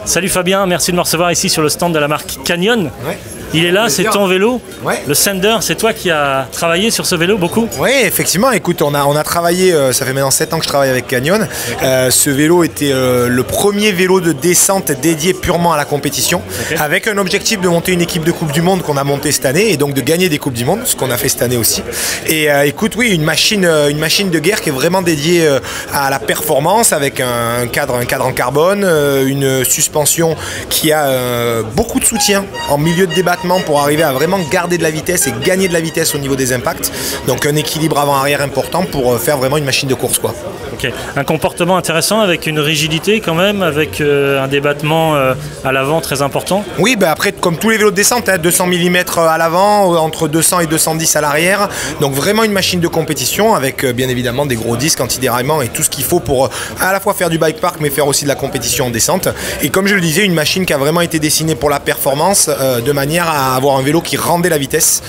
Salut Fabien, merci de me recevoir ici sur le stand de la marque Canyon. Ouais. Il est là, c'est ton vélo. Ouais. Le Sander, c'est toi qui as travaillé sur ce vélo beaucoup? Oui, effectivement. Écoute, on a travaillé, ça fait maintenant 7 ans que je travaille avec Canyon. Ce vélo était le premier vélo de descente dédié purement à la compétition, avec un objectif de monter une équipe de Coupe du Monde qu'on a montée cette année et donc de gagner des Coupes du Monde, ce qu'on a fait cette année aussi. Et écoute, oui, une machine de guerre qui est vraiment dédiée à la performance, avec un cadre en carbone, une suspension qui a beaucoup de soutien en milieu de débattement pour arriver à vraiment garder de la vitesse et gagner de la vitesse au niveau des impacts. Donc un équilibre avant-arrière important pour faire vraiment une machine de course, quoi. Ok. Un comportement intéressant avec une rigidité quand même, avec un débattement à l'avant très important. Oui, bah après, comme tous les vélos de descente, 200 mm à l'avant, entre 200 et 210 à l'arrière. Donc vraiment une machine de compétition avec bien évidemment des gros disques anti-déraillement et tout ce qu'il faut pour à la fois faire du bike park mais faire aussi de la compétition en descente. Et comme je le disais, une machine qui a vraiment été dessinée pour la performance de manière à avoir un vélo qui rendait la vitesse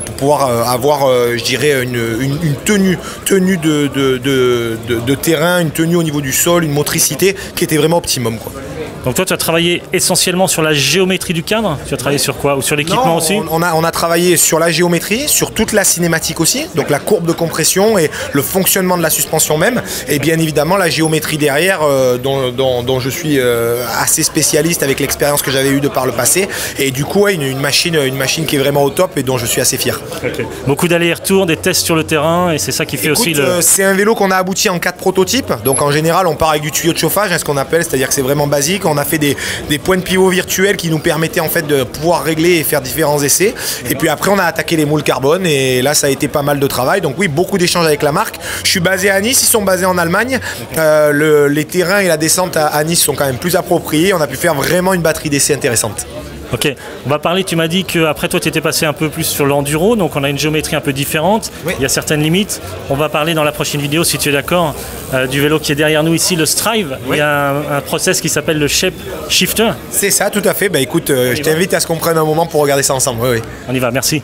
pour pouvoir avoir, je dirais, une tenue de terrain, une tenue au niveau du sol, une motricité qui était vraiment optimum, quoi. Donc toi, tu as travaillé essentiellement sur la géométrie du cadre. Tu as travaillé sur quoi? Ou sur l'équipement aussi? On a travaillé sur la géométrie, sur toute la cinématique aussi, donc la courbe de compression et le fonctionnement de la suspension même, et bien évidemment la géométrie derrière dont je suis assez spécialiste avec l'expérience que j'avais eue de par le passé. Et du coup, ouais, une machine qui est vraiment au top et dont je suis assez fier. Okay. Beaucoup d'allers-retours, des tests sur le terrain, et c'est ça qui fait aussi le... C'est un vélo qu'on a abouti en 4 prototypes. Donc en général, on part avec du tuyau de chauffage, ce qu'on appelle, c'est-à-dire que c'est vraiment basique. On a fait des points de pivot virtuels qui nous permettaient en fait de pouvoir régler et faire différents essais. Et puis après, on a attaqué les moules carbone et là, ça a été pas mal de travail. Donc oui, beaucoup d'échanges avec la marque. Je suis basé à Nice, ils sont basés en Allemagne. Les terrains et la descente à Nice sont quand même plus appropriés. On a pu faire vraiment une batterie d'essais intéressante. Ok, on va parler, tu m'as dit qu'après toi tu étais passé un peu plus sur l'enduro, donc on a une géométrie un peu différente, oui. Il y a certaines limites. On va parler dans la prochaine vidéo, si tu es d'accord, du vélo qui est derrière nous ici, le Strive. Oui. Il y a un process qui s'appelle le Shape Shifter. C'est ça, tout à fait. Bah écoute, je t'invite à ce qu'on prenne un moment pour regarder ça ensemble. Oui, oui. On y va, merci.